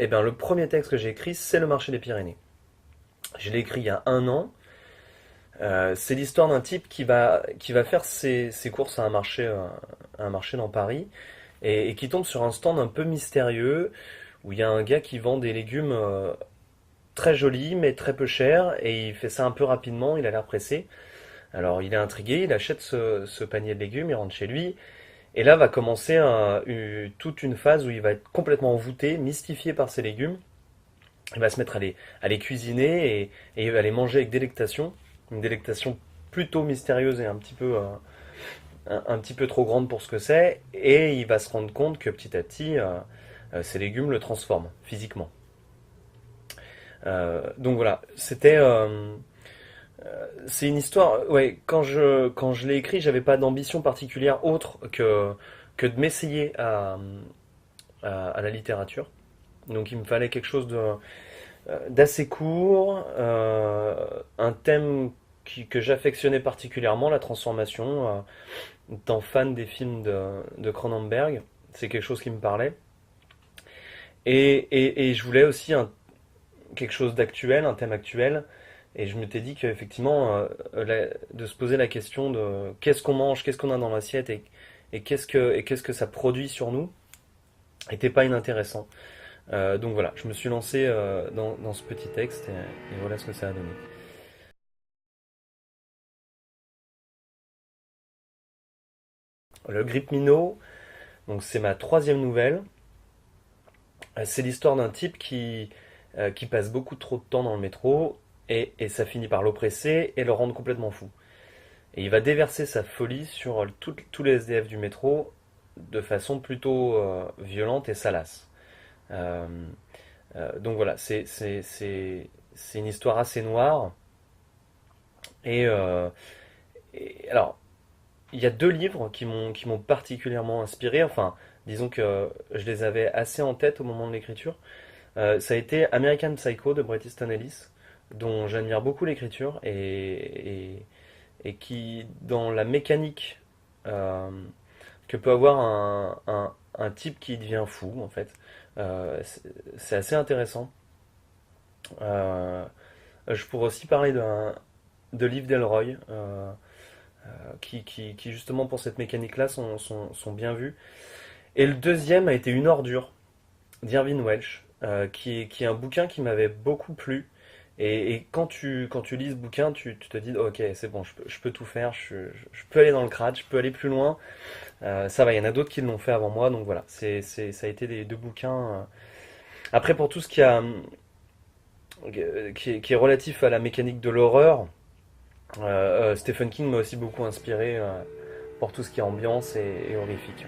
Eh bien, le premier texte que j'ai écrit, c'est Le Marché des Pyrénées. Je l'ai écrit il y a un an. C'est l'histoire d'un type qui va faire ses courses à un marché dans Paris et qui tombe sur un stand un peu mystérieux où il y a un gars qui vend des légumes très jolis mais très peu chers et il fait ça un peu rapidement, il a l'air pressé. Alors il est intrigué, il achète ce panier de légumes, il rentre chez lui et là va commencer toute une phase où il va être complètement envoûté, mystifié par ses légumes. Il va se mettre à les cuisiner et il va les manger avec délectation. Une délectation plutôt mystérieuse et un petit peu trop grande pour ce que c'est. Et il va se rendre compte que petit à petit, ces légumes le transforment physiquement. Donc voilà, c'est une histoire. Ouais, quand je l'ai écrit, j'avais pas d'ambition particulière autre que de m'essayer à la littérature. Donc il me fallait quelque chose d'assez court, un thème que j'affectionnais particulièrement, la transformation. Étant fan des films de Cronenberg, c'est quelque chose qui me parlait. Et je voulais aussi quelque chose d'actuel, un thème actuel. Et je m'étais dit qu'effectivement, de se poser la question de qu'est-ce qu'on mange, qu'est-ce qu'on a dans l'assiette et qu'est-ce que ça produit sur nous, n'était pas inintéressant. Donc voilà, je me suis lancé dans ce petit texte et voilà ce que ça a donné. Le Grip Minot, donc c'est ma troisième nouvelle. C'est l'histoire d'un type qui passe beaucoup trop de temps dans le métro et ça finit par l'oppresser et le rendre complètement fou. Et il va déverser sa folie sur tous les SDF du métro de façon plutôt violente et salace. Euh, donc voilà, c'est une histoire assez noire. Et, euh, et alors, il y a deux livres qui m'ont particulièrement inspiré. Enfin, disons que je les avais assez en tête au moment de l'écriture. Ça a été American Psycho de Bret Easton Ellis, dont j'admire beaucoup l'écriture et qui, dans la mécanique euh, que peut avoir un type qui devient fou, en fait, c'est assez intéressant. Euh, je pourrais aussi parler de Liv Delroy, qui, justement pour cette mécanique-là sont bien vus. Et le deuxième a été Une ordure d'Irvine Welsh, qui est un bouquin qui m'avait beaucoup plu. Et quand tu lis ce bouquin, tu te dis, ok, c'est bon, je peux tout faire, je peux aller dans le crade, je peux aller plus loin. Ça va, il y en a d'autres qui l'ont fait avant moi, donc voilà, ça a été les deux bouquins. Après, pour tout ce qui est relatif à la mécanique de l'horreur, Stephen King m'a aussi beaucoup inspiré pour tout ce qui est ambiance et horrifique.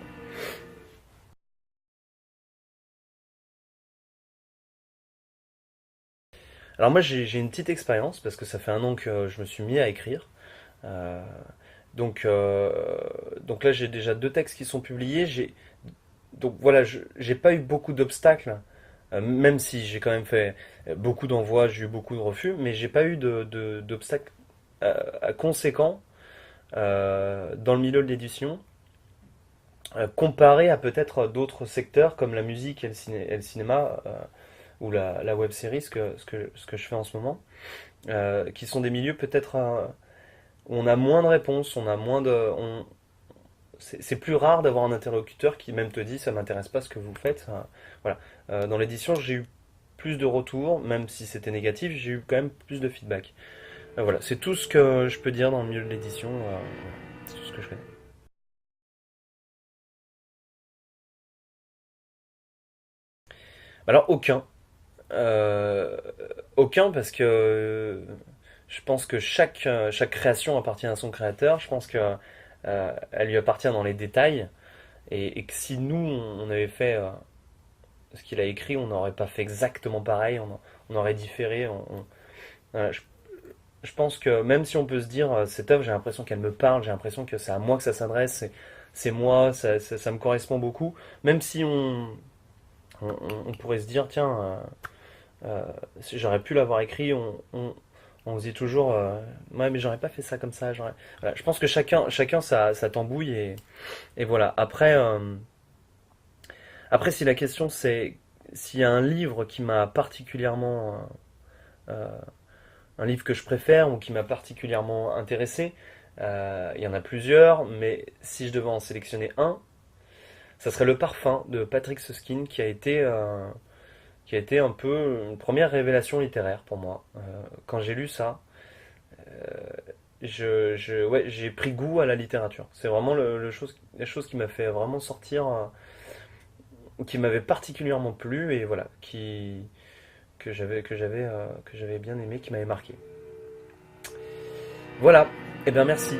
Alors moi j'ai une petite expérience parce que ça fait un an que je me suis mis à écrire. Euh, donc là j'ai déjà deux textes qui sont publiés. Donc voilà, j'ai pas eu beaucoup d'obstacles, même si j'ai quand même fait beaucoup d'envois, j'ai eu beaucoup de refus, mais j'ai pas eu d'obstacles conséquents dans le milieu de l'édition, comparé à peut-être d'autres secteurs comme la musique et le cinéma ou la web série, ce que je fais en ce moment, qui sont des milieux peut-être où on a moins de réponses, on a moins de, c'est plus rare d'avoir un interlocuteur qui même te dit ça m'intéresse pas ce que vous faites. Voilà. Dans l'édition, j'ai eu plus de retours, même si c'était négatif, j'ai eu quand même plus de feedback. Voilà, c'est tout ce que je peux dire dans le milieu de l'édition. Voilà. C'est tout ce que je connais. Alors aucun. Euh, Aucun parce que je pense que chaque création appartient à son créateur. Je pense que elle lui appartient dans les détails et que si nous on avait fait ce qu'il a écrit, on n'aurait pas fait exactement pareil, on aurait différé. Voilà, je pense que même si on peut se dire cette œuvre, j'ai l'impression qu'elle me parle, j'ai l'impression que c'est à moi que ça s'adresse, c'est moi, ça me correspond beaucoup. Même si on pourrait se dire tiens, si j'aurais pu l'avoir écrit, on se dit toujours ouais mais j'aurais pas fait ça comme ça. Voilà, je pense que chacun sa tambouille et voilà. Après si la question c'est s'il y a un livre qui m'a particulièrement, euh, un livre que je préfère ou qui m'a particulièrement intéressé, il y en a plusieurs, mais si je devais en sélectionner un, ça serait Le Parfum de Patrick Süskind, qui a été un peu une première révélation littéraire pour moi. Quand j'ai lu ça, ouais, j'ai pris goût à la littérature. C'est vraiment la chose qui m'a fait vraiment sortir, qui m'avait particulièrement plu et voilà, que j'avais bien aimé, qui m'avait marqué. Voilà, et bien merci.